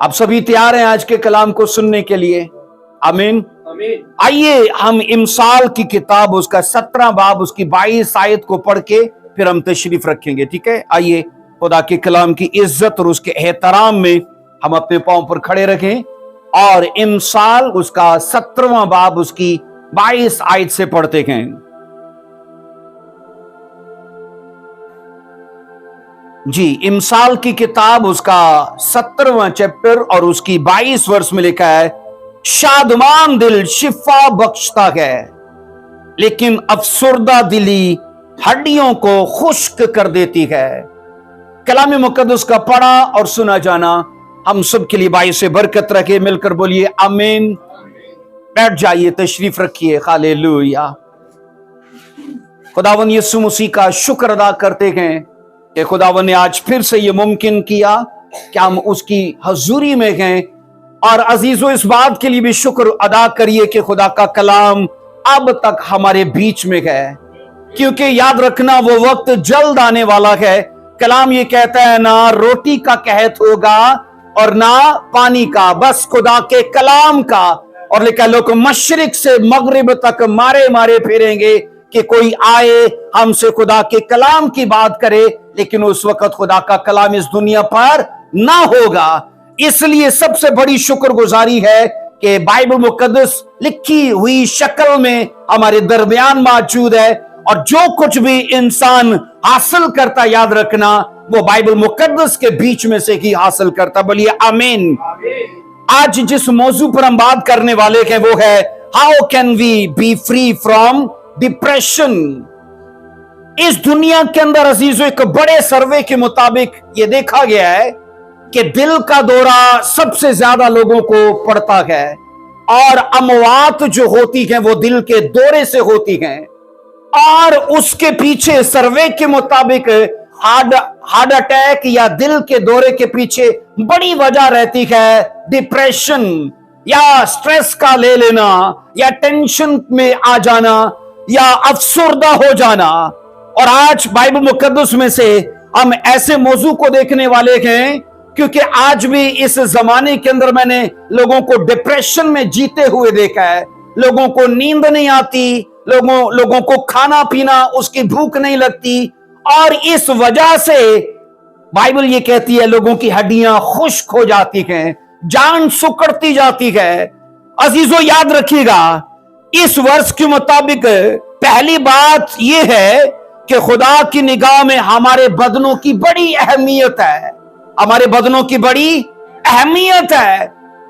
آپ سبھی تیار ہیں آج کے کلام کو سننے کے لیے؟ آمین۔ آئیے ہم امثال کی کتاب اس کا 17 باب اس کی 22 آیت کو پڑھ کے پھر ہم تشریف رکھیں گے، ٹھیک ہے؟ آئیے خدا کے کلام کی عزت اور اس کے احترام میں ہم اپنے پاؤں پر کھڑے رکھیں اور امثال اس کا 17واں باب اس کی 22 آیت سے پڑھتے ہیں۔ جی، امثال کی کتاب اس کا 17واں چیپٹر اور اس کی 22 ورس میں لکھا ہے، شادمان دل شفا بخشتا ہے لیکن افسردہ دلی ہڈیوں کو خشک کر دیتی ہے۔ کلام مقدس کا پڑھا اور سنا جانا ہم سب کے لیے باعث برکت رکھے، مل کر بولیے آمین۔ بیٹھ جائیے، تشریف رکھیے۔ ہاللیلویا۔ خداوند یسوع مسیح کا شکر ادا کرتے ہیں کہ خداوند نے آج پھر سے یہ ممکن کیا کہ ہم اس کی حضوری میں گئیں، اور عزیزو اس بات کے لیے بھی شکر ادا کریے کہ خدا کا کلام اب تک ہمارے بیچ میں ہے، کیونکہ یاد رکھنا وہ وقت جلد آنے والا ہے۔ کلام یہ کہتا ہے نہ روٹی کا قحط ہوگا اور نہ پانی کا، بس خدا کے کلام کا، اور لکھا لوگ مشرق سے مغرب تک مارے پھریں گے کہ کوئی آئے ہم سے خدا کے کلام کی بات کرے، لیکن اس وقت خدا کا کلام اس دنیا پر نہ ہوگا۔ اس لیے سب سے بڑی شکر گزاری ہے کہ بائبل مقدس لکھی ہوئی شکل میں ہمارے درمیان موجود ہے، اور جو کچھ بھی انسان حاصل کرتا یاد رکھنا وہ بائبل مقدس کے بیچ میں سے ہی حاصل کرتا۔ بولیے آمین۔ آج جس موضوع پر ہم بات کرنے والے ہیں وہ ہے how can we be free from depression. اس دنیا کے اندر عزیزو ایک بڑے سروے کے مطابق یہ دیکھا گیا ہے کہ دل کا دورہ سب سے زیادہ لوگوں کو پڑتا ہے، اور اموات جو ہوتی ہیں وہ دل کے دورے سے ہوتی ہیں، اور اس کے پیچھے سروے کے مطابق ہارٹ اٹیک یا دل کے دورے کے پیچھے بڑی وجہ رہتی ہے ڈپریشن، یا سٹریس کا لے لینا، یا ٹینشن میں آ جانا، یا افسردہ ہو جانا۔ اور آج بائبل مقدس میں سے ہم ایسے موضوع کو دیکھنے والے ہیں، کیونکہ آج بھی اس زمانے کے اندر میں نے لوگوں کو ڈپریشن میں جیتے ہوئے دیکھا ہے۔ لوگوں کو نیند نہیں آتی، لوگوں کو کھانا پینا اس کی بھوک نہیں لگتی، اور اس وجہ سے بائبل یہ کہتی ہے لوگوں کی ہڈیاں خشک ہو جاتی ہیں، جان سکڑتی جاتی ہے۔ عزیزو یاد رکھیے گا، اس ورس کے مطابق پہلی بات یہ ہے کہ خدا کی نگاہ میں ہمارے بدنوں کی بڑی اہمیت ہے، ہمارے بدنوں کی بڑی اہمیت ہے۔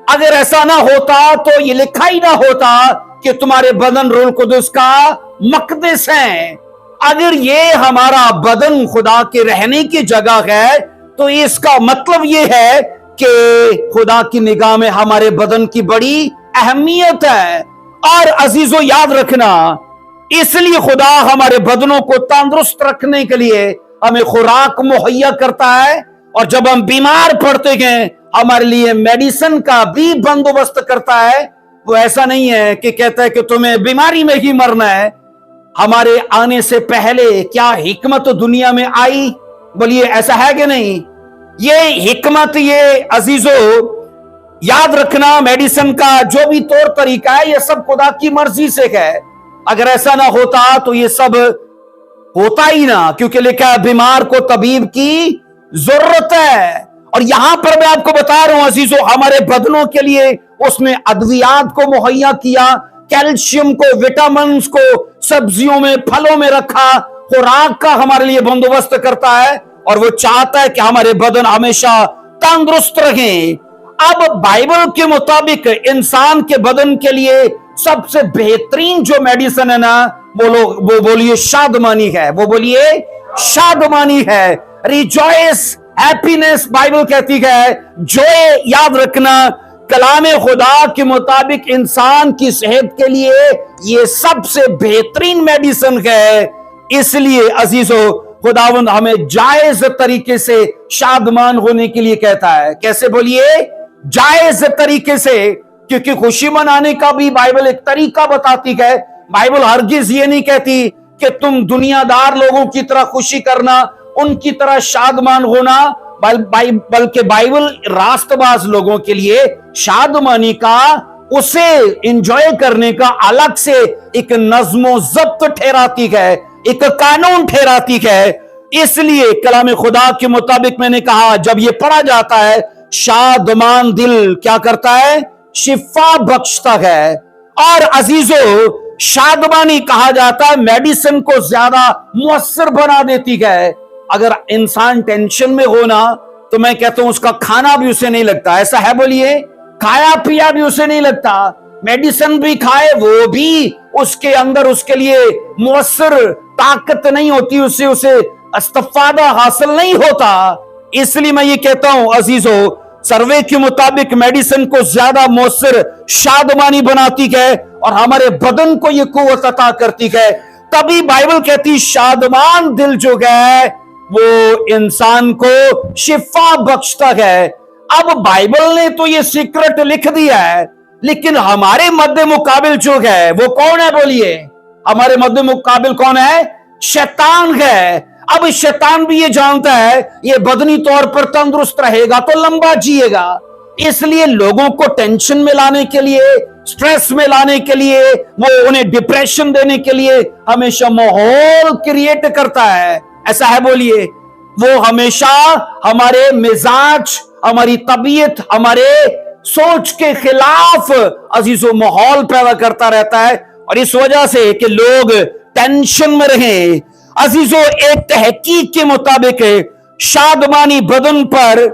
اگر ایسا نہ ہوتا تو یہ لکھا ہی نہ ہوتا کہ تمہارے بدن روح القدس کا مقدس ہے۔ اگر یہ ہمارا بدن خدا کے رہنے کی جگہ ہے تو اس کا مطلب یہ ہے کہ خدا کی نگاہ میں ہمارے بدن کی بڑی اہمیت ہے۔ اور عزیزو یاد رکھنا، اس لیے خدا ہمارے بدنوں کو تندرست رکھنے کے لیے ہمیں خوراک مہیا کرتا ہے، اور جب ہم بیمار پڑتے ہیں ہمارے لیے میڈیسن کا بھی بندوبست کرتا ہے۔ وہ ایسا نہیں ہے کہ کہتا ہے کہ تمہیں بیماری میں ہی مرنا ہے۔ ہمارے آنے سے پہلے کیا حکمت دنیا میں آئی؟ بولیے ایسا ہے کہ نہیں؟ یہ حکمت، یہ عزیزو یاد رکھنا، میڈیسن کا جو بھی طور طریقہ ہے یہ سب خدا کی مرضی سے ہے۔ اگر ایسا نہ ہوتا تو یہ سب ہوتا ہی نہ، کیونکہ لکھا ہے بیمار کو طبیب کی ضرورت ہے۔ اور یہاں پر میں آپ کو بتا رہا ہوں عزیزو، ہمارے بدنوں کے لیے اس نے ادویات کو مہیا کیا، کیلشیم کو، وٹامنز کو سبزیوں میں، پھلوں میں رکھا، خوراک کا ہمارے لیے بندوبست کرتا ہے، اور وہ چاہتا ہے کہ ہمارے بدن ہمیشہ تندرست رہیں۔ اب بائبل کے مطابق انسان کے بدن کے لیے سب سے بہترین جو میڈیسن ہے نا، وہ بولیے شادمانی ہے، وہ بولیے شادمانی ہے، ریجوائس، ہیپینس بائبل کہتی ہے۔ جو یاد رکھنا، کلام خدا کے مطابق انسان کی صحت کے لیے یہ سب سے بہترین میڈیسن ہے۔ اس لیے عزیزو خداوند ہمیں جائز طریقے سے شادمان ہونے کے لیے کہتا ہے۔ کیسے؟ بولیے جائز طریقے سے، کیونکہ خوشی منانے کا بھی بائبل ایک طریقہ بتاتی ہے۔ بائبل ہرگز یہ نہیں کہتی کہ تم دنیا دار لوگوں کی طرح خوشی کرنا، ان کی طرح شادمان ہونا۔ बल्कि बाइबल रास्तबाज लोगों के लिए शादमानी का, उसे एंजॉय करने का अलग से एक नज्मो ज़ब्त ठहराती है, एक कानून ठहराती है। इसलिए कलाम खुदा के मुताबिक मैंने कहा, जब ये पढ़ा जाता है, शादमान दिल क्या करता है? शिफा बख्शता है। और अजीजों, शादमानी कहा जाता है मेडिसिन को ज्यादा मुअस्सर बना देती है। अगर इंसान टेंशन में हो ना, तो मैं कहता हूं उसका खाना भी उसे नहीं लगता। ऐसा है? बोलिए। खाया पिया भी उसे नहीं लगता, मेडिसिन भी खाए वो भी उसके अंदर उसके लिए मुअस्सर ताकत नहीं होती, उसे इस्तिफादा हासिल नहीं होता। इसलिए मैं ये कहता हूं अजीजों, सर्वे के मुताबिक मेडिसिन को ज्यादा मुअस्सर शादमानी बनाती है और हमारे बदन को ये कुव्वत अता करती है। तभी बाइबल कहती शादमान दिल जो है वो इंसान को शिफा बख्शता है। अब बाइबल ने तो ये सीक्रेट लिख दिया है, लेकिन हमारे मध्य मुकाबिल जो है वो कौन है? बोलिए। हमारे मध्य मुकाबिल कौन है? शैतान है। अब शैतान भी ये जानता है ये बदनी तौर पर तंदुरुस्त रहेगा तो लंबा जिएगा, इसलिए लोगों को टेंशन में लाने के लिए, स्ट्रेस में लाने के लिए, वो उन्हें डिप्रेशन देने के लिए हमेशा माहौल क्रिएट करता है। ऐसा है? बोलिए। वो हमेशा हमारे मिजाज, हमारी तबीयत, हमारे सोच के खिलाफ अजीजों माहौल पैदा करता रहता है, और इस वजह से कि लोग टेंशन में रहें। अजीजों, एक तहकीक के मुताबिक शादमानी बदन पर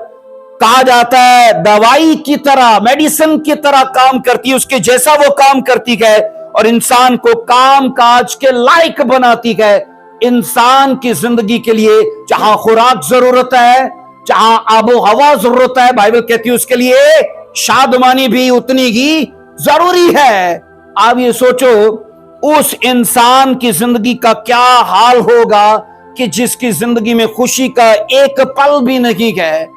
कहा जाता है दवाई की तरह, मेडिसिन की तरह काम करती है, उसके जैसा वो काम करती है और इंसान को काम काज के लायक बनाती है। इंसान की जिंदगी के लिए जहां खुराक जरूरत है, जहां आबो हवा जरूरत है, बाइबल कहती है उसके लिए शादमानी भी उतनी ही जरूरी है। आप ये सोचो उस इंसान की जिंदगी का क्या हाल होगा कि जिसकी जिंदगी में खुशी का एक पल भी नहीं है।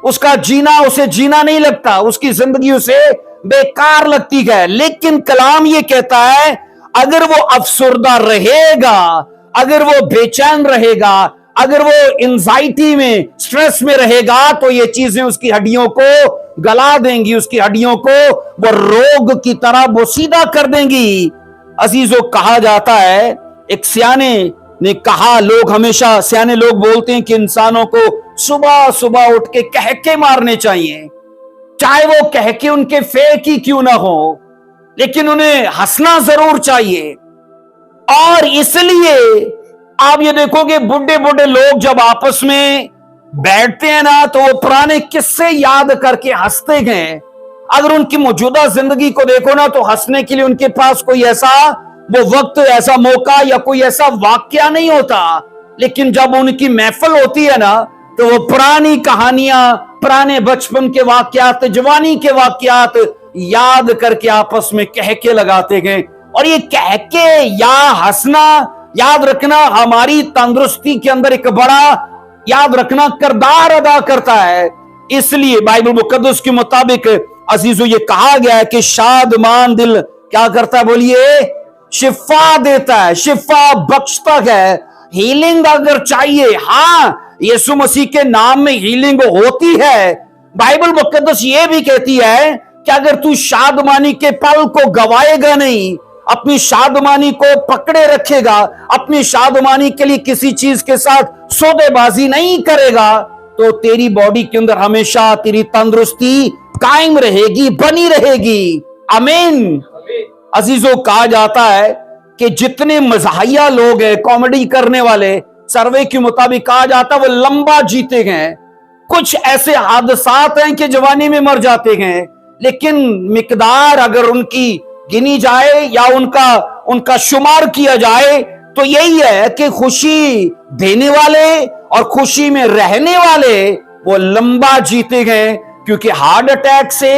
उसका जीना उसे जीना नहीं लगता, उसकी जिंदगी उसे बेकार लगती है। लेकिन कलाम ये कहता है अगर वो अफसुर्दा रहेगा, अगर वो बेचैन रहेगा, अगर वो एंजाइटी में, स्ट्रेस में रहेगा, तो ये चीजें उसकी हड्डियों को गला देंगी, उसकी हड्डियों को वो रोग की तरह बोसीदा कर देंगी। अजीजों, कहा जाता है, एक सियाने ने कहा, लोग हमेशा सियाने लोग बोलते हैं कि इंसानों को सुबह सुबह उठ के कहके मारने चाहिए, चाहे वो कहके उनके फेक ही क्यों ना हो, लेकिन उन्हें हंसना जरूर चाहिए। और इसलिए आप ये देखोगे बुढ़े बुढ़े लोग जब आपस में बैठते हैं ना, तो वो पुराने किस्से याद करके हंसते हैं। अगर उनकी मौजूदा जिंदगी को देखो ना, तो हंसने के लिए उनके पास कोई ऐसा वो वक्त, ऐसा मौका या कोई ऐसा वाकया नहीं होता। लेकिन जब उनकी महफिल होती है ना, तो वो पुरानी कहानियां, पुराने बचपन के वाकयात, जवानी के वाकयात याद करके आपस में कहके लगाते हैं। और ये कहके या हंसना, याद रखना, हमारी तंदुरुस्ती के अंदर एक बड़ा, याद रखना, किरदार अदा करता है। इसलिए बाइबल मुकद्दस के मुताबिक अजीजों ये कहा गया है कि शादमान दिल क्या करता है? बोलिए। शिफा देता है, शिफा बख्शता है। हीलिंग अगर चाहिए, हाँ, यीशु मसीह के नाम में हीलिंग होती है। बाइबल मुकद्दस ये भी कहती है कि अगर तू शादमानी के पल को गवाएगा नहीं, अपनी शादमानी को पकड़े रखेगा, अपनी शादमानी के लिए किसी चीज के साथ सौदेबाजी नहीं करेगा, तो तेरी बॉडी के अंदर हमेशा तेरी तंदुरुस्ती कायम रहेगी, बनी रहेगी। आमीन। अजीजों, कहा जाता है कि जितने मज़ाहिया लोग हैं, कॉमेडी करने वाले, सर्वे के मुताबिक कहा जाता है वो लंबा जीते हैं। कुछ ऐसे हादसात हैं कि जवानी में मर जाते हैं, लेकिन मिकदार अगर उनकी गिनी जाए या उनका शुमार किया जाए, तो यही है कि खुशी देने वाले और खुशी में रहने वाले वो लंबा जीते हैं, क्योंकि हार्ट अटैक से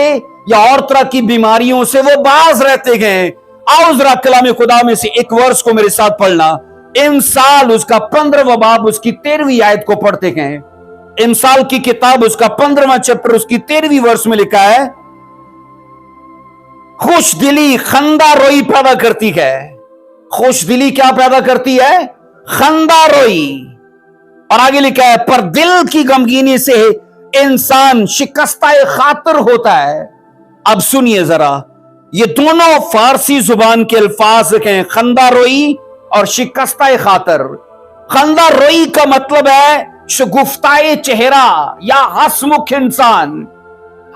या और तरह की बीमारियों से वो बाज रहते हैं। आओ जरा कलाम खुदा में से एक वर्ष को मेरे साथ पढ़ना। इंसाल उसका 15वां बाब उसकी 13वीं आयत को पढ़ते हैं। इंसाल की किताब उसका 15वां चैप्टर उसकी 13वीं वर्ष में लिखा है, खुश दिली खंदा रोई पैदा करती है। खुश दिली क्या पैदा करती है? खंदा रोई। और आगे लिखा है, पर दिल की गमगीनी से इंसान शिकस्ता खातर होता है। अब सुनिए जरा, ये दोनों फारसी जुबान के अल्फाज हैं, खंदा रोई और शिकस्ता खातर। खंदा रोई का मतलब है शगुफ्ताए चेहरा या हंसमुख इंसान।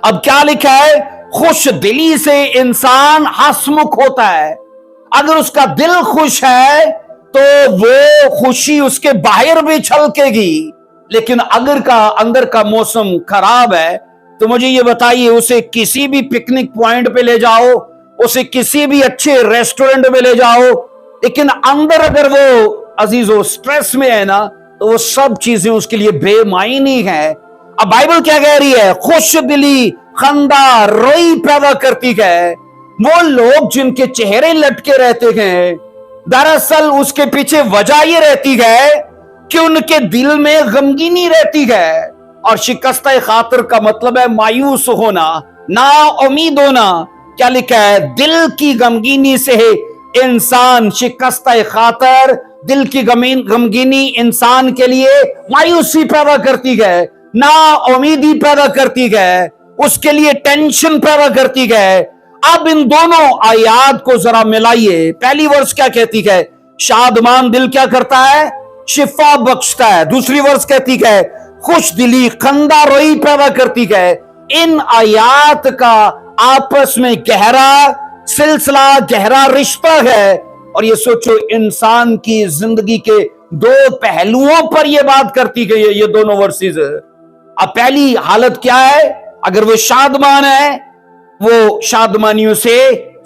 अब क्या लिखा है, खुश दिली से इंसान हंसमुख होता है। अगर उसका दिल खुश है तो वो खुशी उसके बाहर भी छलकेगी, लेकिन अगर का अंदर का मौसम खराब है तो मुझे ये बताइए, उसे किसी भी पिकनिक पॉइंट पे ले जाओ, उसे किसी भी अच्छे रेस्टोरेंट में ले जाओ, लेकिन अंदर अगर वो अजीजों स्ट्रेस में है ना, तो वो सब चीजें उसके लिए बेमायनी है। अब बाइबल क्या कह रही है, खुश दिली खंदा रोई पैदा करती है। वो लोग जिनके चेहरे लटके रहते हैं, दरअसल उसके पीछे वजह ये रहती है कि उनके दिल में गमगीनी रहती है। और शिकस्ता खातर का मतलब है मायूस होना, ना उम्मीद होना। क्या लिखा है, दिल की गमगीनी से इंसान शिकस्ता खातर, दिल की गमगीनी इंसान के लिए मायूसी पैदा करती है, ना उम्मीदी पैदा करती है, उसके लिए टेंशन पैदा करती है। अब इन दोनों आयात को जरा मिलाइए। पहली वर्ष क्या कहती है, शादमान दिल क्या करता है, शिफा बख्शता है। दूसरी वर्ष कहती है खुश दिली खंदा रोई पैदा करती है। इन आयात का आपस में गहरा सिलसिला, गहरा रिश्ता है। और ये सोचो, इंसान की जिंदगी के दो पहलुओं पर ये बात करती गई है ये दोनों वर्सेस। अब पहली हालत क्या है, अगर वो शादमान है, वो शादमानियों से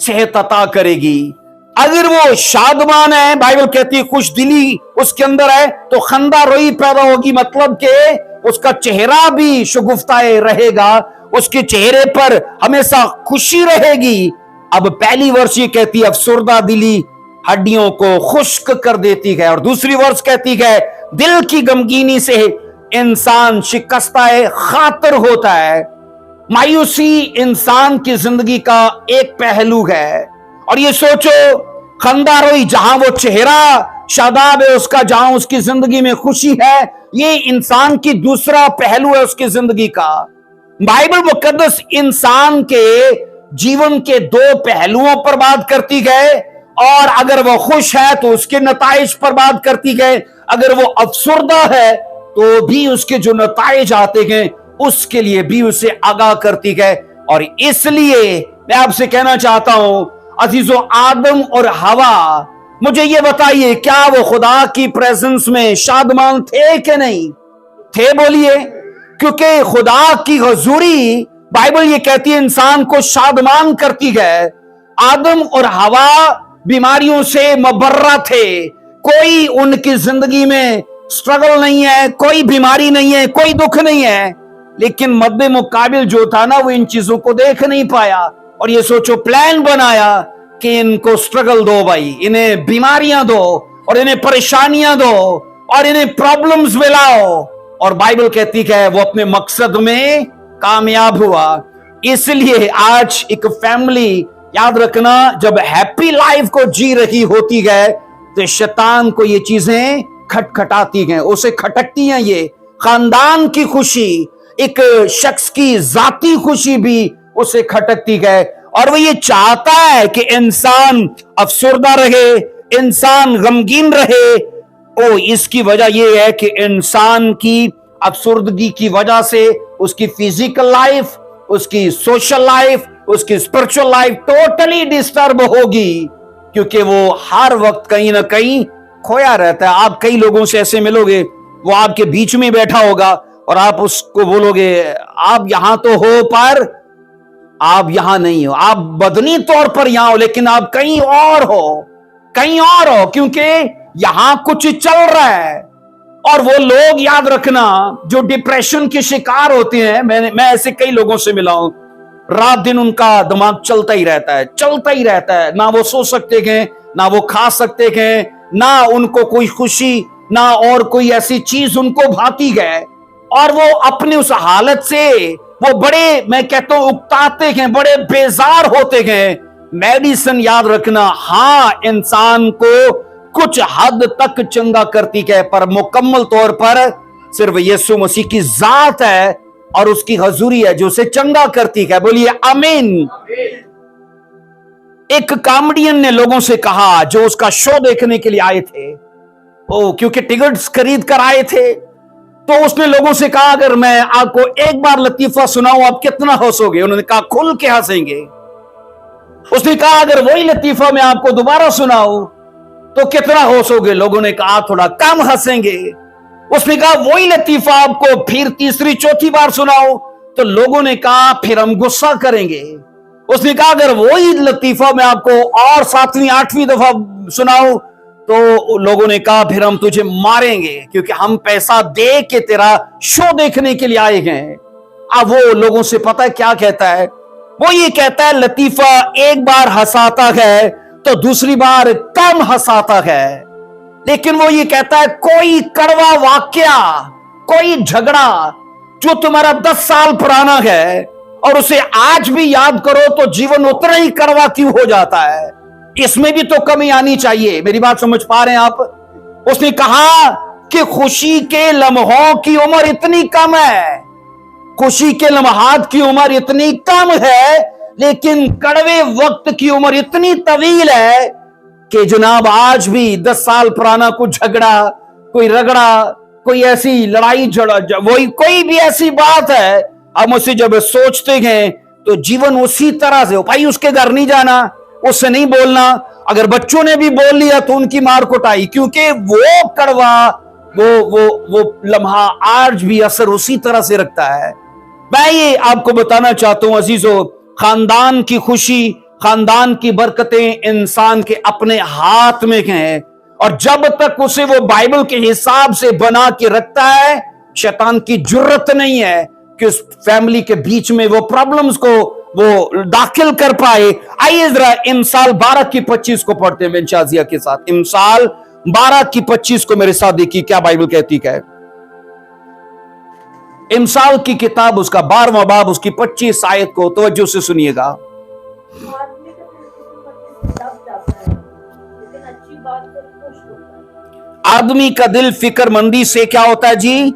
सेहत अता करेगी। अगर वो शादमान है, बाइबल कहती है खुश दिली उसके अंदर है, तो खंदा रोई पैदा होगी, मतलब के उसका चेहरा भी शगुफ्ताए रहेगा, उसके चेहरे पर हमेशा खुशी रहेगी। अब पहली वर्ष ये कहती है अफसुर्दा दिली हड्डियों को खुश्क कर देती है, और दूसरी वर्ष कहती है दिल की गमगीनी से इंसान शिकस्ताए खातर होता है। मायूसी इंसान की जिंदगी का एक पहलू है। और ये सोचो, खंदा रोई जहां वो चेहरा शादाब है उसका, जहां उसकी जिंदगी में खुशी है, ये इंसान की दूसरा पहलू है उसकी जिंदगी का। बाइबल मुकद्दस इंसान के जीवन के दो पहलुओं पर बात करती है, और अगर वो खुश है तो उसके नताइज पर बात करती है, अगर वो अफसुर्दा है तो भी उसके जो नताइज आते हैं उसके लिए भी उसे आगाह करती है। और इसलिए मैं आपसे कहना चाहता हूं अजीजों, आदम और हवा, मुझे ये बताइए, क्या वो खुदा की प्रेजेंस में शादमान थे कि नहीं थे? बोलिए। क्योंकि खुदा की हुजूरी, बाइबल ये कहती है, इंसान को शादमान करती है। आदम और हवा बीमारियों से मबर्रा थे, कोई उनकी जिंदगी में स्ट्रगल नहीं है, कोई बीमारी नहीं है, कोई दुख नहीं है, लेकिन मद्दे मुकाबिल जो था ना, वो इन चीजों को देख नहीं पाया। और ये सोचो, प्लान बनाया कि इनको स्ट्रगल दो भाई, इन्हें बीमारियां दो और इन्हें परेशानियां दो और इन्हें प्रॉब्लम्स में लाओ। और बाइबल कहती है वो अपने मकसद में कामयाब हुआ। इसलिए आज एक फैमिली, याद रखना, जब हैप्पी लाइफ को जी रही होती है तो शैतान को ये चीजें खटखटाती हैं, उसे खटकती हैं। ये खानदान की खुशी, एक शख्स की जाती खुशी भी उसे खटकती है, और वो ये चाहता है कि इंसान अफसुर्दा रहे, इंसान गमगीन रहे। ओ, इसकी वजह यह है कि इंसान की अफसुर्दगी की वजह से उसकी फिजिकल लाइफ, उसकी सोशल लाइफ, उसकी स्पिरिचुअल लाइफ टोटली डिस्टर्ब होगी, क्योंकि वो हर वक्त कहीं ना कहीं खोया रहता है। आप कई लोगों से ऐसे मिलोगे, वो आपके बीच में बैठा होगा और आप उसको बोलोगे आप यहां तो हो पर आप यहां नहीं हो, आप बदनी तौर पर यहां हो लेकिन आप कहीं और हो, कहीं और हो, क्योंकि यहां कुछ चल रहा है। और वो लोग, याद रखना, जो डिप्रेशन के शिकार होते हैं, मैं ऐसे कई लोगों से मिला हूं, रात दिन उनका दिमाग चलता ही रहता है, चलता ही रहता है, ना वो सो सकते हैं, ना वो खा सकते हैं, ना उनको कोई खुशी, ना और कोई ऐसी चीज उनको भाती है। और वो अपने उस हालत से वो बड़े, मैं कहता हूं, उकताते हैं, बड़े बेजार होते हैं। मेडिसिन, याद रखना, हां, इंसान को कुछ हद तक चंगा करती है, पर मुकम्मल तौर पर सिर्फ यीशु मसीह की जात है और उसकी हजूरी है जो उसे चंगा करती है। बोलिए आमीन। एक कॉमेडियन ने लोगों से कहा जो उसका शो देखने के लिए आए थे, क्योंकि टिकट्स खरीद कर आए थे, तो उसने लोगों से कहा अगर मैं आपको एक बार लतीफा सुनाऊं आप कितना हंसोगे? उन्होंने कहा खुल के हंसेंगे। उसने कहा अगर वही लतीफा मैं आपको दोबारा सुनाऊं तो कितना हंसोगे? लोगों ने कहा थोड़ा कम हंसेंगे। उसने कहा वही लतीफा आपको फिर तीसरी चौथी बार सुनाओ तो लोगों ने कहा फिर हम गुस्सा करेंगे। उसने कहा अगर वही लतीफा मैं आपको और 7वीं 8वीं दफा सुनाऊं तो लोगों ने कहा फिर हम तुझे मारेंगे, क्योंकि हम पैसा दे के तेरा शो देखने के लिए आए हैं। अब वो लोगों से पता है क्या कहता है? वो ये कहता है लतीफा एक बार हंसाता है तो दूसरी बार कम हंसाता है, लेकिन वो ये कहता है कोई कड़वा वाकया, कोई झगड़ा जो तुम्हारा 10 साल पुराना है और उसे आज भी याद करो तो जीवन उतना ही कड़वा क्यों हो जाता है? इसमें भी तो कमी आनी चाहिए। मेरी बात समझ पा रहे हैं आप? उसने कहा कि खुशी के लम्हों की उम्र इतनी कम है, खुशी के लम्हात की उम्र इतनी कम है, लेकिन कड़वे वक्त की उम्र इतनी तवील है कि जनाब आज भी 10 साल पुराना कुछ झगड़ा, कोई रगड़ा, कोई ऐसी लड़ाई वही कोई भी ऐसी बात है, हम उसे जब सोचते हैं तो जीवन उसी तरह से। भाई उसके घर नहीं जाना, उससे नहीं बोलना, अगर बच्चों ने भी बोल लिया तो उनकी मार कुटाई, क्योंकि वो कड़वा वो लम्हा आज भी असर उसी तरह से रखता है। मैं ये आपको बताना चाहता हूं अजीजों, खानदान की खुशी, खानदान की बरकतें इंसान के अपने हाथ में हैं, और जब तक उसे वो बाइबल के हिसाब से बना के रखता है, शैतान की जरूरत नहीं है कि उस फैमिली के बीच में वो प्रॉब्लम्स को वो दाखिल कर पाए। आइए जरा इमसाल 12:25 को पढ़ते हैं शाजिया के साथ। इमसाल 12:25 को मेरे साथ देखिए क्या बाइबल कहती है। इमसाल की किताब उसका 12वां बाब उसकी 25 आयत को तवज्जो से सुनिएगा। आदमी का दिल फिक्रमंदी से क्या होता है जी?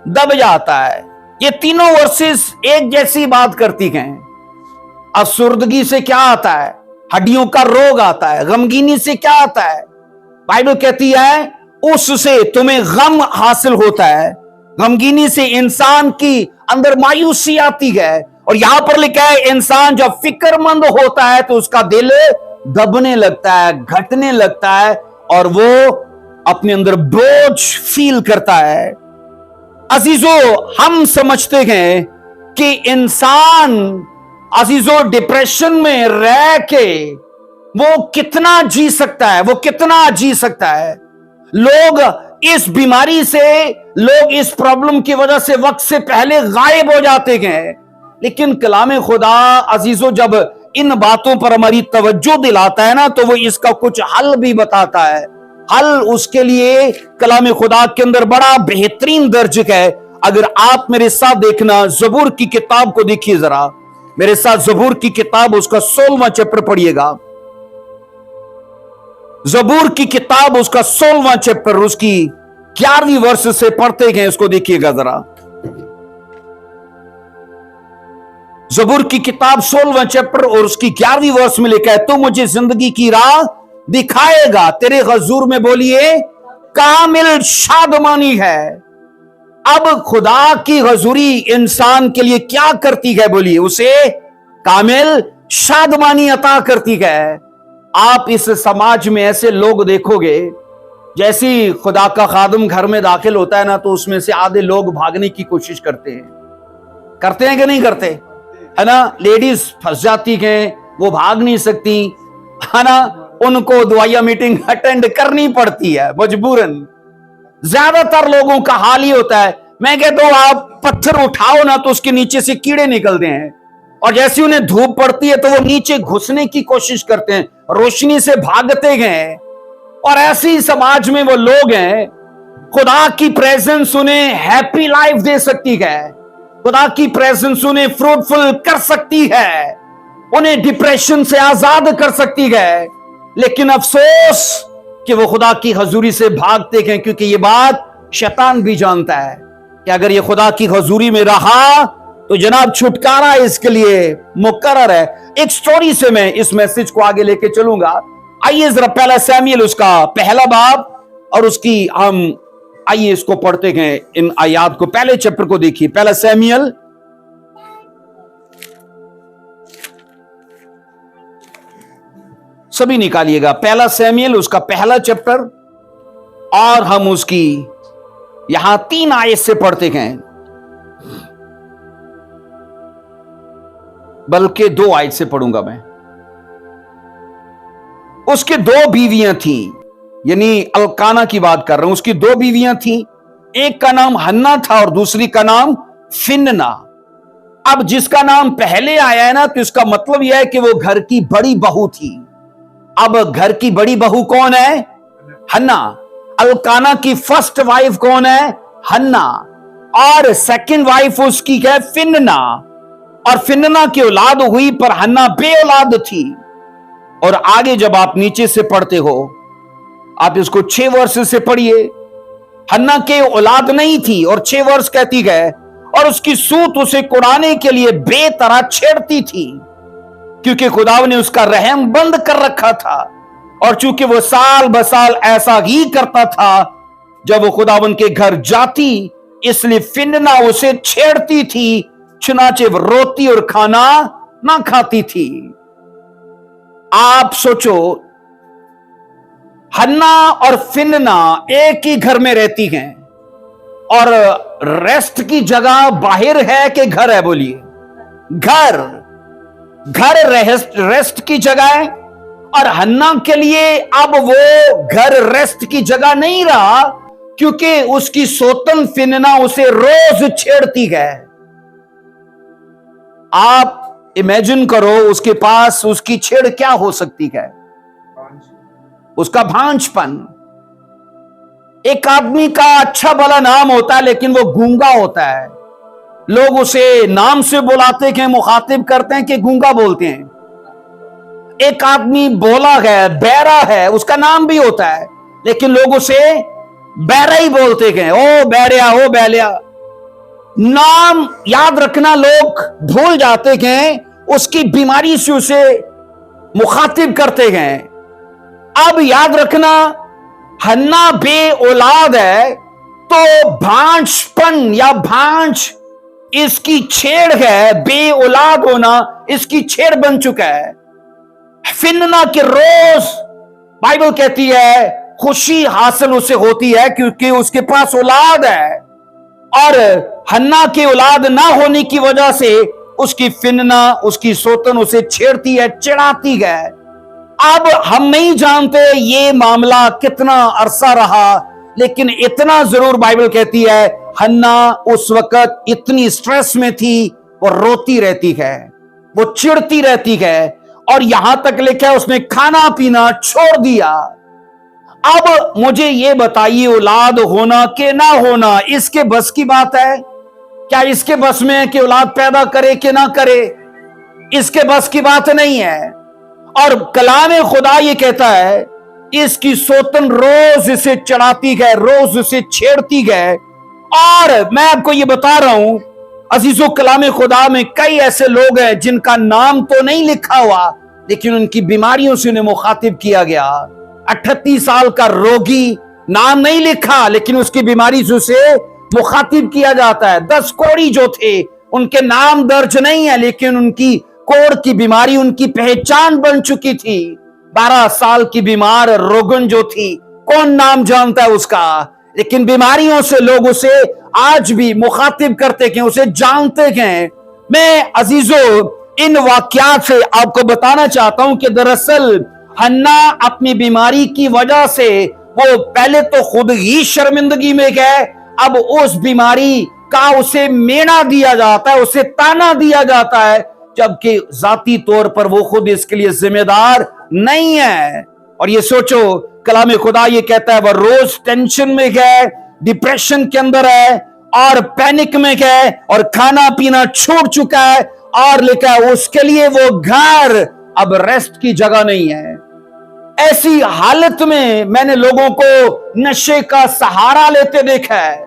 दब जाता है। ये तीनों वर्सेस एक जैसी बात करती हैं। अफसुर्दगी से क्या आता है? हड्डियों का रोग आता है। गमगीनी से क्या आता है? बाइबल कहती है उससे तुम्हें गम हासिल होता है। गमगीनी से इंसान की अंदर मायूसी आती है, और यहां पर लिखा है इंसान जब फिक्रमंद होता है तो उसका दिल दबने लगता है, घटने लगता है, और वो अपने अंदर बोझ फील करता है। अजीजों, हम समझते हैं कि इंसान अजीजों डिप्रेशन में रह के वो कितना जी सकता है, वो कितना जी सकता है। लोग इस बीमारी से, लोग इस प्रॉब्लम की वजह से वक्त से पहले गायब हो जाते हैं, लेकिन कलाम खुदा अजीजों जब इन बातों पर हमारी तवज्जो दिलाता है ना, तो वो इसका कुछ हल भी बताता है। हल उसके लिए कलाम खुदा के अंदर बड़ा बेहतरीन दर्ज है। अगर आप मेरे साथ देखना, जबूर की किताब को देखिए जरा, मेरे साथ जबूर की किताब उसका 16वां चैप्टर पढ़िएगा। जबूर की किताब उसका 16वां चैप्टर उसकी 11वीं वर्ष से पढ़ते हैं, उसको देखिएगा जरा। जबूर की किताब 16वां चैप्टर और उसकी 11वीं वर्ष में लिखा है, तो मुझे जिंदगी की राह दिखाएगा, तेरे हजूर में बोलिए कामिल शादमानी है। अब खुदा की हजूरी इंसान के लिए क्या करती है? बोलिए उसे कामिल शादमानी अता करती है। आप इस समाज में ऐसे लोग देखोगे, जैसी खुदा का खादम घर में दाखिल होता है ना, तो उसमें से आधे लोग भागने की कोशिश करते हैं कि नहीं करते? है ना? लेडीज फंस जाती हैं, वो भाग नहीं सकती, है ना? उनको दुआया मीटिंग अटेंड करनी पड़ती है मजबूरन। ज्यादातर लोगों का हाल ही होता है। मैं कहता हूं आप पत्थर उठाओ ना तो उसके नीचे से कीड़े निकलते हैं, और जैसे उन्हें धूप पड़ती है तो वो नीचे घुसने की कोशिश करते हैं, रोशनी से भागते हैं। और ऐसे ही समाज में वो लोग हैं, खुदा की प्रेजेंस उन्हें हैप्पी लाइफ दे सकती है, खुदा की प्रेजेंस उन्हें फ्रूटफुल कर सकती है, उन्हें डिप्रेशन से आजाद कर सकती है। लेकिन अफसोस कि वो खुदा की हजूरी से भागते हैं, क्योंकि ये बात शैतान भी जानता है कि अगर ये खुदा की हजूरी में रहा तो जनाब छुटकारा इसके लिए मुकर्रर है। एक स्टोरी से मैं इस मैसेज को आगे लेके चलूंगा। आइए जरा पहला सैमुएल उसका पहला बाब और उसकी हम आइए इसको पढ़ते हैं, इन आयात को, पहले चैप्टर को देखिए। पहला सैमुएल सभी निकालिएगा, पहला सैमुएल उसका पहला चैप्टर, और हम उसकी यहां 3 आयत से पढ़ते हैं, बल्कि 2 आयत से पढ़ूंगा मैं। उसके 2 बीवियां थीं, यानी अल्काना की बात कर रहा हूं। उसकी 2 बीवियां थीं, एक का नाम हन्ना था और दूसरी का नाम फिन्ना। अब जिसका नाम पहले आया है ना, तो इसका मतलब यह है कि वो घर की बड़ी बहू थी। अब घर की बड़ी बहू कौन है? हन्ना। अल्काना की फर्स्ट वाइफ कौन है? हन्ना। और सेकंड वाइफ उसकी है फिन्ना। और फिन्ना की औलाद हुई, पर हन्ना बे औलाद थी। और आगे जब आप नीचे से पढ़ते हो, आप इसको 6 वर्ष से पढ़िए। हन्ना के औलाद नहीं थी, और 6 वर्ष कहती है, और उसकी सूत उसे कुड़ाने के लिए बेतरह छेड़ती थी, क्योंकि खुदा ने उसका रहम बंद कर रखा था। और चूंकि वो साल बसाल ऐसा ही करता था जब वो खुदावन के घर जाती, इसलिए फिन्ना उसे छेड़ती थी, चुनाचे वो रोती और खाना ना खाती थी। आप सोचो, हन्ना और फिन्ना एक ही घर में रहती हैं, और रेस्ट की जगह बाहर है कि घर है? बोलिए, घर रेस्ट की जगह है। और हन्ना के लिए अब वो घर रेस्ट की जगह नहीं रहा, क्योंकि उसकी सोतन फिन्ना उसे रोज छेड़ती है। आप इमेजिन करो, उसके पास उसकी छेड़ क्या हो सकती है? उसका भांजपन। एक आदमी का अच्छा भला नाम होता है, लेकिन वो गूंगा होता है। लोग उसे नाम से बुलाते हैं, मुखातिब करते हैं कि गूंगा बोलते हैं। एक आदमी बोला है, बैरा है, उसका नाम भी होता है, लेकिन लोग उसे बैरा ही बोलते हैं। ओ बैरिया, ओ बैलिया। नाम याद रखना लोग भूल जाते हैं, उसकी बीमारी से उसे मुखातिब करते हैं। अब याद रखना, हन्ना बे औलाद है, तो भांजपन या भांज इसकी छेड़ है। बे औलाद होना इसकी छेड़ बन चुका है। फिन्ना के रोज बाइबल कहती है खुशी हासिल उसे होती है, क्योंकि उसके पास औलाद है। और हन्ना की औलाद ना होने की वजह से उसकी फिन्ना, उसकी सोतन उसे छेड़ती है, चिढ़ाती है। अब हम नहीं जानते ये मामला कितना अरसा रहा, लेकिन इतना जरूर बाइबल कहती है, हन्ना उस वक्त इतनी स्ट्रेस में थी, वो रोती रहती है, वो चिढ़ती रहती है, और यहां तक लिखा है उसने खाना पीना छोड़ दिया। अब मुझे ये बताइए, औलाद होना कि ना होना इसके बस की बात है? क्या इसके बस में है कि औलाद पैदा करे कि ना करे? इसके बस की बात नहीं है। और कलाम खुदा ये कहता है, इसकी सोतन रोज इसे चढ़ाती है, रोज इसे छेड़ती है। और मैं आपको ये बता रहा हूं अजीजों, कलाम खुदा में कई ऐसे लोग हैं जिनका नाम तो नहीं लिखा हुआ, लेकिन उनकी बीमारियों से उन्हें मुखातिब किया गया। 38 साल का रोगी, नाम नहीं लिखा, लेकिन उसकी बीमारी से उसे मुखातिब किया जाता है। 10 कोढ़ी जो थे, उनके नाम दर्ज नहीं है, लेकिन उनकी कोढ़ की बीमारी उनकी पहचान बन चुकी थी। 12 साल की बीमार रोगन जो थी, कौन नाम जानता है उसका? लेकिन बीमारियों से लोग उसे आज भी मुखातिब करते हैं, उसे जानते हैं। मैं अजीजों इन वाकयात से आपको बताना चाहता हूं कि दरअसल हन्ना अपनी बीमारी की वजह से वो पहले तो खुद ही शर्मिंदगी में गए, अब उस बीमारी का उसे मेना दिया जाता है, उसे ताना दिया जाता है, जबकि जाती तौर पर वो खुद इसके लिए जिम्मेदार नहीं है। और ये सोचो, कलाम खुदा ये कहता है, वह रोज टेंशन में गए, डिप्रेशन के अंदर है, और पैनिक में गए, और खाना पीना छूट चुका है, और लिखा है उसके लिए वो घर अब रेस्ट की जगह नहीं है। ऐसी हालत में मैंने लोगों को नशे का सहारा लेते देखा है।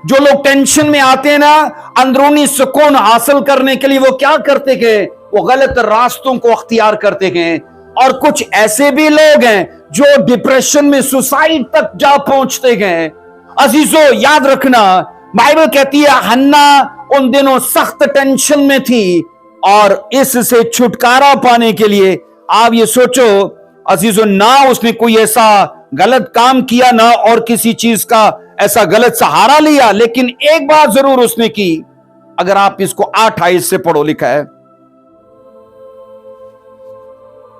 जो लोग टेंशन में आते हैं ना, अंदरूनी सुकून हासिल करने के लिए वो क्या करते हैं, वो गलत रास्तों को अख्तियार करते हैं। और कुछ ऐसे भी लोग हैं जो डिप्रेशन में सुसाइड तक जा पहुंचते हैं। अजीजों, याद रखना, बाइबल कहती है हन्ना उन दिनों सख्त टेंशन में थी, और इससे छुटकारा पाने के लिए आप ये सोचो अजीजों, ना उसने कोई ऐसा गलत काम किया, ना और किसी चीज का ऐसा गलत सहारा लिया, लेकिन एक बात जरूर उसने की। अगर आप इसको 8 आयत से पढ़ो, लिखा है,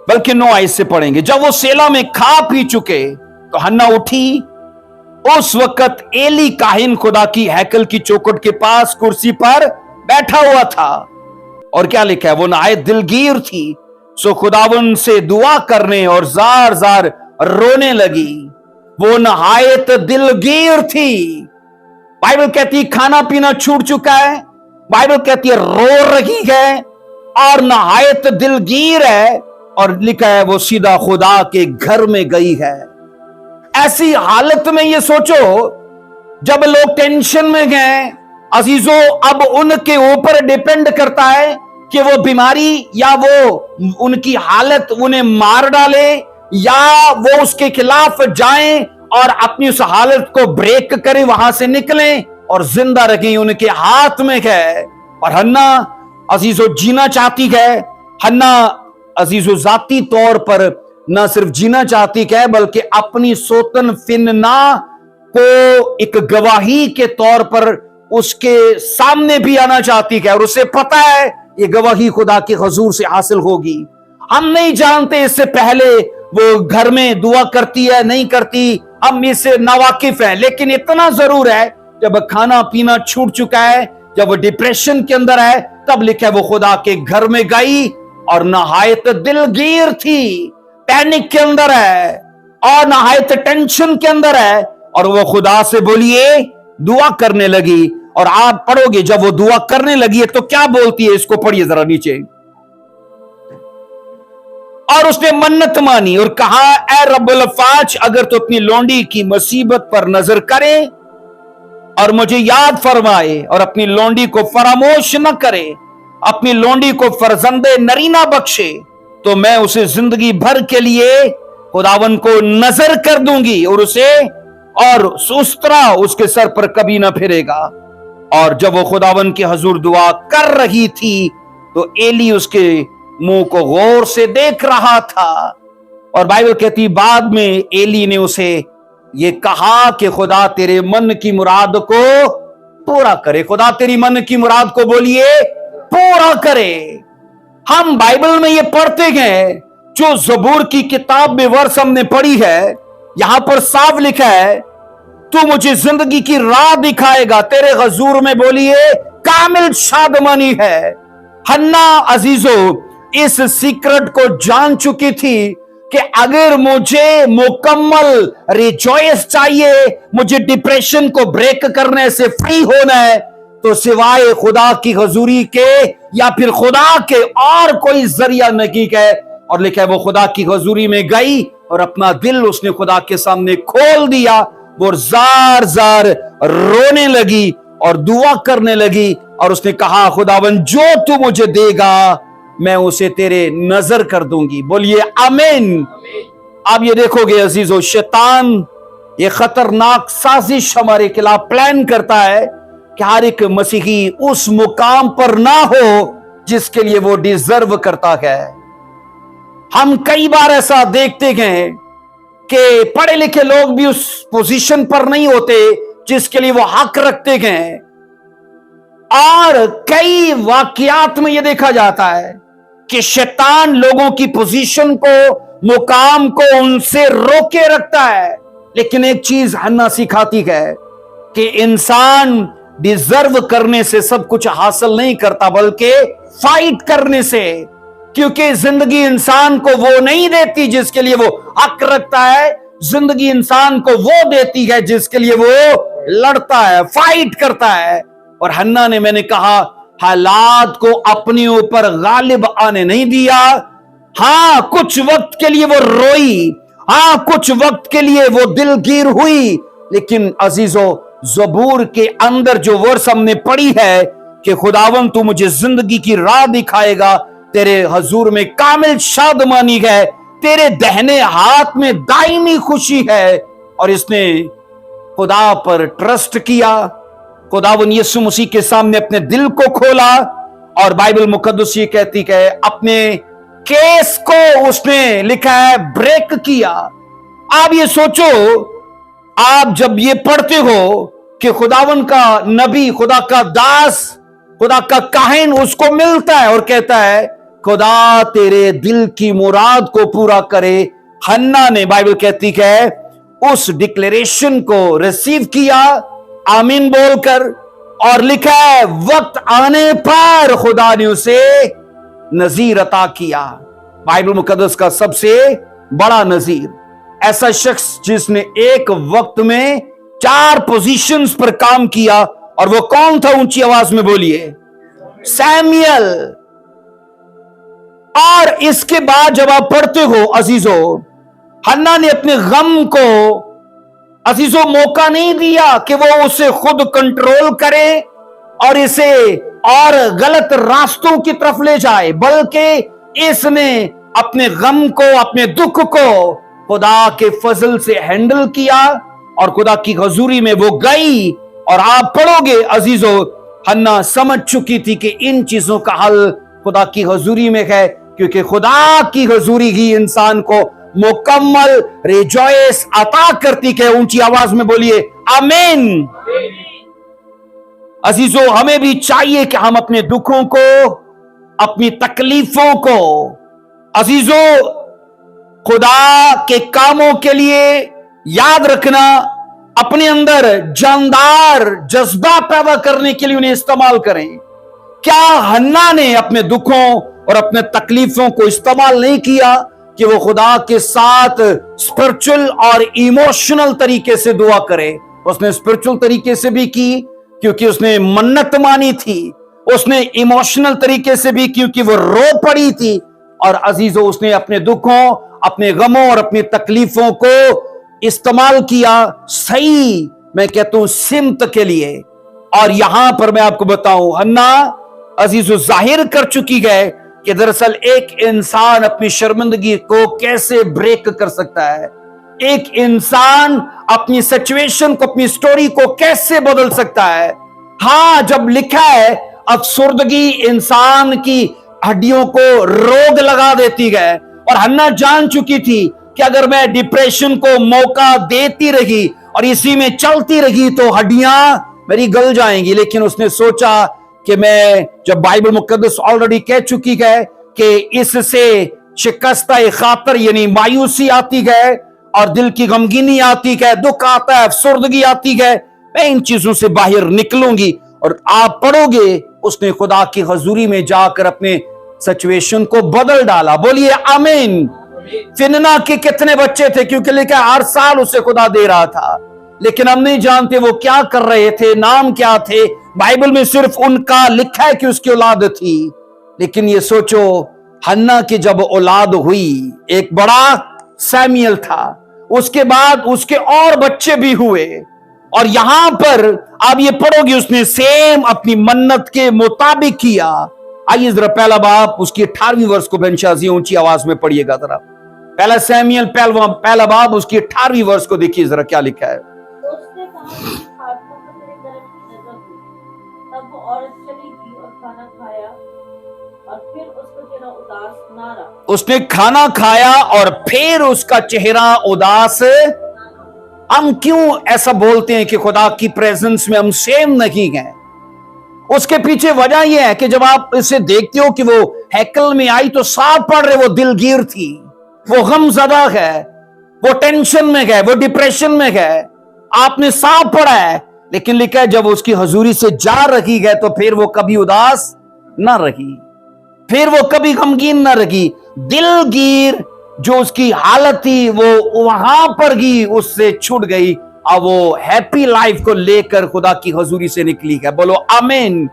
बल्कि 9 आयत से पढ़ेंगे। जब वो सेला में खा पी चुके तो हन्ना उठी। उस वक्त एली काहिन खुदा की हैकल की चौखट के पास कुर्सी पर बैठा हुआ था। और क्या लिखा है, वो नहायत दिलगीर थी, सो खुदावन से दुआ करने और जार जार रोने लगी। वो नहायत दिलगीर थी। बाइबल कहती है खाना पीना छूट चुका है, बाइबल कहती है रो रही है और नहायत दिलगीर है, और लिखा है वो सीधा खुदा के घर में गई है। ऐसी हालत में ये सोचो, जब लोग टेंशन में गए अजीजों, अब उनके ऊपर डिपेंड करता है कि वो बीमारी या वो उनकी हालत उन्हें मार डाले, या वो उसके खिलाफ जाएं और अपनी उस हालत को ब्रेक करें, वहां से निकलें और जिंदा रखें, उनके हाथ में है। और हन्ना अजीजों जीना चाहती है। हन्ना अजीजों जाती तौर पर न सिर्फ जीना चाहती है, बल्कि अपनी सोतन फिन्ना को एक गवाही के तौर पर उसके सामने भी आना चाहती है, और उसे पता है ये गवाही खुदा के हुजूर से हासिल होगी। हम नहीं जानते इससे पहले वो घर में दुआ करती है नहीं करती, हम इससे नावाकिफ हैं, लेकिन इतना जरूर है जब खाना पीना छूट चुका है, जब वो डिप्रेशन के अंदर है, तब लिखा है वो खुदा के घर में गई और नहायत दिलगीर थी, पैनिक के अंदर है और नहायत टेंशन के अंदर है, और वो खुदा से बोलिए दुआ करने लगी। और आप पढ़ोगे जब वो दुआ करने लगी है तो क्या बोलती है, इसको पढ़िए जरा नीचे। और उसने मन्नत मानी और कहा, ऐ रब्बुल अफ़ाज, अगर तो अपनी लौंडी की मुसीबत पर नजर करे और मुझे याद फरमाए और अपनी लौंडी को फरामोश न करे, अपनी लौंडी को फरजंदे नरीना बख्शे, तो मैं उसे जिंदगी भर के लिए खुदावन को नजर कर दूंगी और उसे और उस्तरा उसके सर पर कभी ना फिरेगा। और जब वो खुदावन के हुजूर दुआ कर रही थी तो एली उसके मुंह को गौर से देख रहा था। और बाइबल कहती बाद में एली ने उसे ये कहा कि खुदा तेरे मन की मुराद को पूरा करे। खुदा तेरी मन की मुराद को बोलिए पूरा करे। हम बाइबल में ये पढ़ते हैं, जो ज़बूर की किताब में वर्ष हमने पढ़ी है, यहां पर साफ लिखा है, तू मुझे जिंदगी की राह दिखाएगा, तेरे हुजूर में बोलिए कामिल शादमानी है। हन्ना अजीजों इस सीक्रेट को जान चुकी थी कि अगर मुझे मुकम्मल रिजॉयस चाहिए, मुझे डिप्रेशन को ब्रेक करने से फ्री होना है, तो सिवाय खुदा की हुजूरी के या फिर खुदा के और कोई जरिया नहीं है। और लिखा है वो खुदा की हुजूरी में गई और अपना दिल उसने खुदा के सामने खोल दिया, वो जार जार रोने लगी और दुआ करने लगी, और उसने कहा खुदावन जो तू मुझे देगा मैं उसे तेरे नजर कर दूंगी। बोलिए आमीन। आप ये देखोगे अजीजों, शैतान ये खतरनाक साजिश हमारे खिलाफ प्लान करता है कि हर एक मसीही उस मुकाम पर ना हो जिसके लिए वो डिजर्व करता है। हम कई बार ऐसा देखते हैं कि पढ़े लिखे लोग भी उस पोजीशन पर नहीं होते जिसके लिए वो हक रखते हैं, और कई वाकयात में यह देखा जाता है कि शैतान लोगों की पोजीशन को, मुकाम को उनसे रोके रखता है। लेकिन एक चीज हन्ना सिखाती है कि इंसान डिजर्व करने से सब कुछ हासिल नहीं करता, बल्कि फाइट करने से, क्योंकि जिंदगी इंसान को वो नहीं देती जिसके लिए वो हक रखता है, जिंदगी इंसान को वो देती है जिसके लिए वो लड़ता है, फाइट करता है। और हन्ना ने, मैंने कहा, हालात को अपने ऊपर गालिब आने नहीं दिया। हां, कुछ वक्त के लिए वो रोई, हाँ, कुछ वक्त के लिए वो दिलगीर हुई, लेकिन अजीजो ज़बूर के अंदर जो वर्स हमने पढ़ी है कि खुदावन तू मुझे जिंदगी की राह दिखाएगा, तेरे हजूर में कामिल शादमानी है, तेरे दहने हाथ में दायमी खुशी है। और इसने खुदा पर ट्रस्ट किया, खुदावन यीशु मसीह के सामने अपने दिल को खोला, और बाइबल मुकद्दस ये कहती है अपने केस को उसने लिखा है ब्रेक किया। आप ये सोचो, आप जब ये पढ़ते हो कि खुदावन का नबी, खुदा का दास, खुदा का काहिन उसको मिलता है और कहता है खुदा तेरे दिल की मुराद को पूरा करे। हन्ना ने, बाइबल कहती है, उस डिक्लेरेशन को रिसीव किया आमीन बोलकर, और लिखा है वक्त आने पर खुदा ने उसे नजीर अता किया। बाइबल मुकद्दस का सबसे बड़ा नजीर, ऐसा शख्स जिसने एक वक्त में 4 पोजीशंस पर काम किया, और वो कौन था? ऊंची आवाज में बोलिए, सैमुएल। और इसके बाद जब आप पढ़ते हो अजीजो, हन्ना ने अपने गम को अजीजों मौका नहीं दिया कि वो उसे खुद कंट्रोल करे और इसे और गलत रास्तों की तरफ ले जाए, बल्कि इसने अपने गम को, अपने दुख को खुदा के फजल से हैंडल किया और खुदा की हजूरी में वो गई। और आप पढ़ोगे अजीजों, हन्ना समझ चुकी थी कि इन चीजों का हल खुदा की हजूरी में है, क्योंकि खुदा की हजूरी ही इंसान को मुकम्मल रिजॉयस अता करती है। ऊंची आवाज में बोलिए आमीन। अजीजों, हमें भी चाहिए कि हम अपने दुखों को, अपनी तकलीफों को अजीजों खुदा के कामों के लिए याद रखना, अपने अंदर जानदार जज्बा पैदा करने के लिए उन्हें इस्तेमाल करें। क्या हन्ना ने अपने दुखों और अपने तकलीफों को इस्तेमाल नहीं किया कि वो खुदा के साथ स्पिरिचुअल और इमोशनल तरीके से दुआ करे? उसने स्पिरिचुअल तरीके से भी की क्योंकि उसने मन्नत मानी थी, उसने इमोशनल तरीके से भी क्योंकि वो रो पड़ी थी, और अजीजों उसने अपने दुखों, अपने गमों और अपनी तकलीफों को इस्तेमाल किया सही, मैं कहता हूं, सिमत के लिए। और यहां पर मैं आपको बताऊं, हन्ना अजीजों जाहिर कर चुकी है कि दरअसल एक इंसान अपनी शर्मिंदगी को कैसे ब्रेक कर सकता है, एक इंसान अपनी सिचुएशन को, अपनी स्टोरी को कैसे बदल सकता है। हां, जब लिखा है अफसुर्दगी इंसान की हड्डियों को रोग लगा देती है, और हन्ना जान चुकी थी कि अगर मैं डिप्रेशन को मौका देती रही और इसी में चलती रही तो हड्डियां मेरी गल जाएंगी। लेकिन उसने सोचा कि मैं, जब बाइबल मुकद्दस ऑलरेडी कह चुकी है कि इससे शिकस्ता खातर यानी मायूसी आती है और दिल की गमगीनी आती है, दुख आता है, अफसुर्दगी आती है, मैं इन चीजों से बाहर निकलूंगी। और आप पढ़ोगे उसने खुदा की हजूरी में जाकर अपने सिचुएशन को बदल डाला। बोलिए आमीन। फिनना के कितने बच्चे थे? क्योंकि लिखा हर साल उसे खुदा दे रहा था, लेकिन हम नहीं जानते वो क्या कर रहे थे, नाम क्या थे। बाइबल में सिर्फ उनका लिखा है कि उसकी औलाद थी। लेकिन ये सोचो, हन्ना की जब औलाद हुई, एक बड़ा सैमुएल था, उसके बाद उसके और बच्चे भी हुए, और यहां पर आप ये पढ़ोगे उसने सेम अपनी मन्नत के मुताबिक किया। आइए जरा पहला बाप उसकी 18वीं वर्ष को बेंशाजी ऊंची आवाज में पढ़िएगा जरा। पहला सैमुएल पहला बाप उसकी 18वीं वर्ष को देखिए जरा क्या लिखा है। उसने कहा कि हाथों पर तेरे गर्म की नजर हुई। तब वो औरत चली गई और खाना खाया, और फिर उसका चेहरा उदास ना रहा। उसने खाना खाया और फिर उसका चेहरा उदास। हम क्यों ऐसा बोलते हैं कि खुदा की प्रेजेंस में हम सेम नहीं हैं? उसके पीछे वजह यह है कि जब आप इसे देखते हो कि वो हैकल में आई तो साफ पढ़ रहे वो दिलगीर थी, वो गमज़दा है, वो टेंशन में है, वो डिप्रेशन में है, आपने साफ पढ़ा है। लेकिन लिखा है जब उसकी हजूरी से जा रही है तो फिर वो कभी उदास ना रही, फिर वो कभी गमगीन ना रही। दिलगीर जो उसकी हालत थी वो वहां पर ही उससे छूट गई, अब वो हैप्पी लाइफ को लेकर खुदा की हजूरी से निकली है। बोलो आमीन।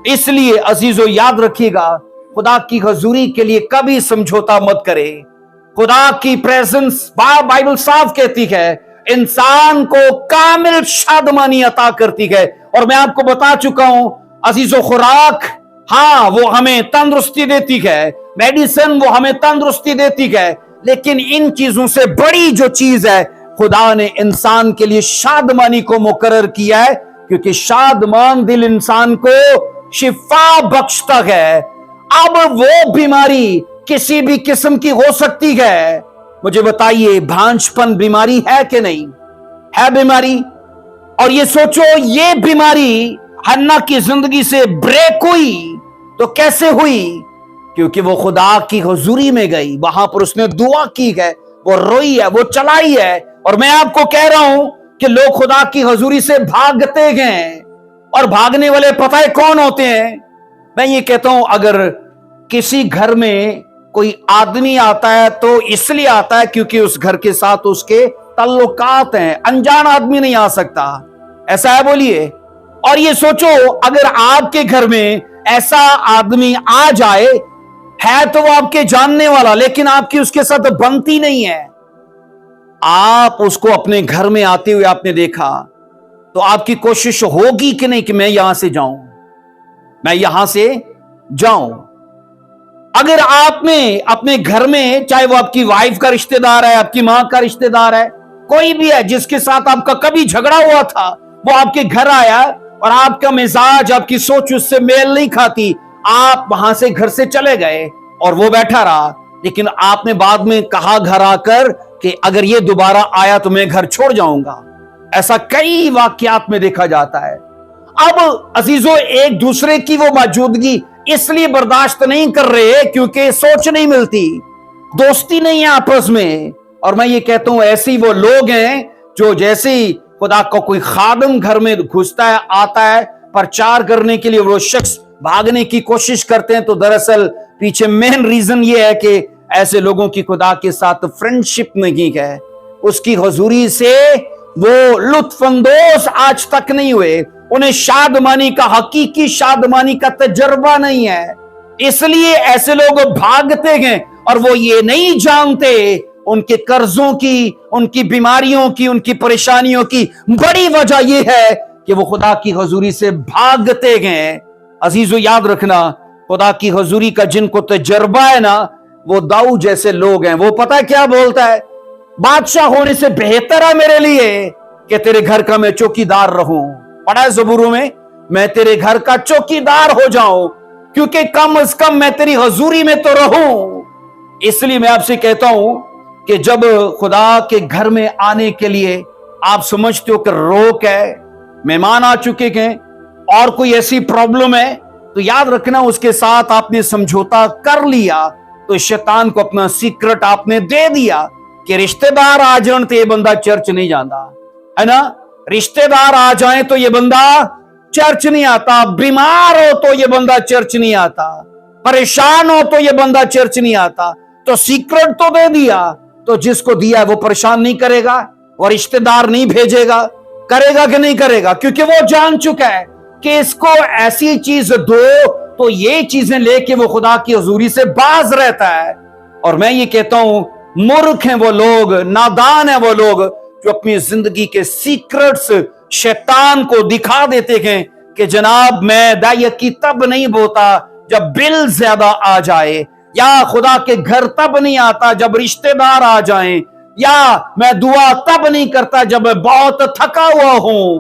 इसलिए अजीजों याद रखिएगा, खुदा की हजूरी के लिए कभी समझौता मत करे। खुदा की प्रेजेंस, बाइबल साफ कहती है, इंसान को कामिल शादमानी अता करती है। और मैं आपको बता चुका हूं अजीजो, खुराक हाँ वो हमें तंदुरुस्ती देती है, मेडिसिन वो हमें तंदुरुस्ती देती है, लेकिन इन चीजों से बड़ी जो चीज है, खुदा ने इंसान के लिए शादमानी को मुकर्रर किया है, क्योंकि शादमान दिल इंसान को शिफा बख्शता है। अब वो बीमारी किसी भी किस्म की हो सकती है। मुझे बताइए, भांजपन बीमारी है कि नहीं है? बीमारी। और ये सोचो, ये बीमारी हन्ना की जिंदगी से ब्रेक हुई तो कैसे हुई? क्योंकि वो खुदा की हुजूरी में गई, वहां पर उसने दुआ की है, वो रोई है, वो चलाई है। और मैं आपको कह रहा हूं कि लोग खुदा की हुजूरी से भागते हैं, और भागने वाले पता है कौन होते हैं? मैं ये कहता हूं, अगर किसी घर में कोई आदमी आता है तो इसलिए आता है क्योंकि उस घर के साथ उसके ताल्लुकात हैं, अनजान आदमी नहीं आ सकता। ऐसा है? बोलिए। और ये सोचो, अगर आपके घर में ऐसा आदमी आ जाए, है तो वो आपके जानने वाला, लेकिन आपकी उसके साथ बनती नहीं है, आप उसको अपने घर में आते हुए आपने देखा, तो आपकी कोशिश होगी कि नहीं कि मैं यहां से जाऊं, मैं यहां से जाऊं। अगर आपने अपने घर में, चाहे वो आपकी वाइफ का रिश्तेदार है, आपकी मां का रिश्तेदार है, कोई भी है जिसके साथ आपका कभी झगड़ा हुआ था, वो आपके घर आया और आपका मिजाज, आपकी सोच उससे मेल नहीं खाती, आप वहां से घर से चले गए और वो बैठा रहा, लेकिन आपने बाद में कहा घर आकर कि अगर ये दोबारा आया तो मैं घर छोड़ जाऊंगा। ऐसा कई वाकयात में देखा जाता है। अब अजीजों, एक दूसरे की वो मौजूदगी इसलिए बर्दाश्त नहीं कर रहे क्योंकि सोच नहीं मिलती, दोस्ती नहीं है आपस में। और मैं ये कहता हूं, ऐसे वो लोग हैं जो जैसे ही खुदा को कोई खादम घर में घुसता है, आता है प्रचार करने के लिए, वो शख्स भागने की कोशिश करते हैं, तो दरअसल पीछे मेन रीजन ये है कि ऐसे लोगों की खुदा के साथ फ्रेंडशिप नहीं है, उसकी हुजूरी से वो लुत्फानंदोज आज तक नहीं हुए, उन्हें शादमानी का, हकीकी शादमानी का तजर्बा नहीं है, इसलिए ऐसे लोग भागते हैं। और वो ये नहीं जानते उनके कर्जों की, उनकी बीमारियों की, उनकी परेशानियों की बड़ी वजह यह है कि वो खुदा की हुजूरी से भागते हैं। अजीजों, याद रखना, खुदा की हुजूरी का जिनको तजर्बा है ना, वो दाऊद जैसे लोग हैं। वो पता है क्या बोलता है? बादशाह होने से बेहतर है मेरे लिए कि तेरे घर का मैं चौकीदार रहूं। पढ़ा है ज़बूरों में, मैं तेरे घर का चौकीदार हो जाऊं, क्योंकि कम से कम मैं तेरी हुजूरी में तो रहूं। इसलिए मैं आपसे कहता हूं कि जब खुदा के घर में आने के लिए आप समझते हो कि रोक है, मेहमान आ चुके हैं और कोई ऐसी प्रॉब्लम है, तो याद रखना उसके साथ आपने समझौता कर लिया, तो शैतान को अपना सीक्रेट आपने दे दिया कि रिश्तेदार आ जाए तो ये बंदा चर्च नहीं जाता, है ना? रिश्तेदार आ जाए तो ये बंदा चर्च नहीं आता, बीमार हो तो ये बंदा चर्च नहीं आता, परेशान हो तो ये बंदा चर्च नहीं आता। तो सीक्रेट तो दे दिया, तो जिसको दिया वो परेशान नहीं करेगा और रिश्तेदार नहीं भेजेगा, करेगा कि नहीं करेगा? क्योंकि वो जान चुका है कि इसको ऐसी चीज दो तो ये चीजें लेके वो खुदा की हुजूरी से बाज रहता है। और मैं ये कहता हूं, मूर्ख हैं वो लोग, नादान हैं वो लोग जो अपनी जिंदगी के सीक्रेट्स शैतान को दिखा देते हैं कि जनाब मैं दायकी तब नहीं बोता जब बिल ज्यादा आ जाए, या खुदा के घर तब नहीं आता जब रिश्तेदार आ जाएं, या मैं दुआ तब नहीं करता जब मैं बहुत थका हुआ हूं।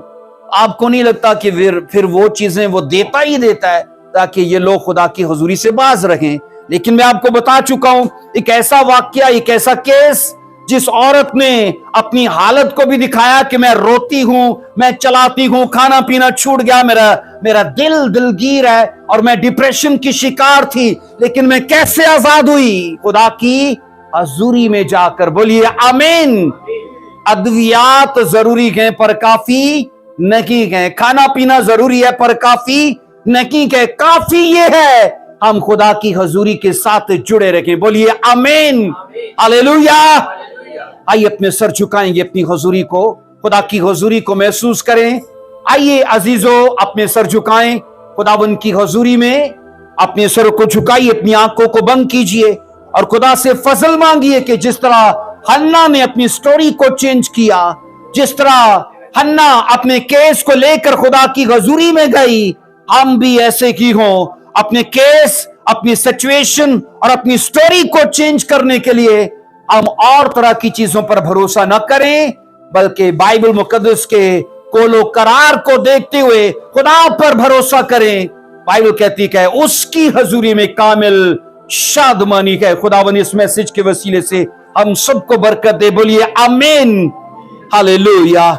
आपको नहीं लगता कि फिर वो चीजें वो देता ही देता है ताकि ये लोग खुदा की हुजूरी से बाज रहें? लेकिन मैं आपको बता चुका हूं, एक ऐसा वाकया, एक ऐसा केस जिस औरत ने अपनी हालत को भी दिखाया कि मैं रोती हूं, मैं चलाती हूं, खाना पीना छूट गया, मेरा दिलगीर है और मैं डिप्रेशन की शिकार थी, लेकिन मैं कैसे आजाद हुई? खुदा की हुजूरी में जाकर। बोलिए आमीन। अद्वियात जरूरी है पर काफी नहीं है, खाना पीना जरूरी है पर काफी नहीं है, काफी ये है हम खुदा की हुजूरी के साथ जुड़े रखें। बोलिए आमीन, हालेलुया। आइए अपने सर झुकाएंगे, अपनी हुजूरी को, खुदा की हुजूरी को महसूस करें। आइए अजीजों, अपने सर झुकाएं खुदावंद की हुजूरी में, अपने सर को झुकाइए, अपनी आंखों को बंद कीजिए और खुदा से फजल मांगिए कि जिस तरह हन्ना ने अपनी स्टोरी को चेंज किया, जिस तरह हन्ना अपने केस को लेकर खुदा की हजूरी में गई, हम भी ऐसे ही हों, अपने केस, अपनी सिचुएशन और अपनी स्टोरी को चेंज करने के लिए हम और तरह की चीजों पर भरोसा न करें, बल्कि बाइबल मुकद्दस के कोलो करार को देखते हुए खुदा पर भरोसा करें। बाइबल कहती है उसकी हजूरी में कामिल शादमानी है। खुदावन इस मैसेज के वसीले से हम सबको बरकत दे, बोलिए आमीन, हालेलुया।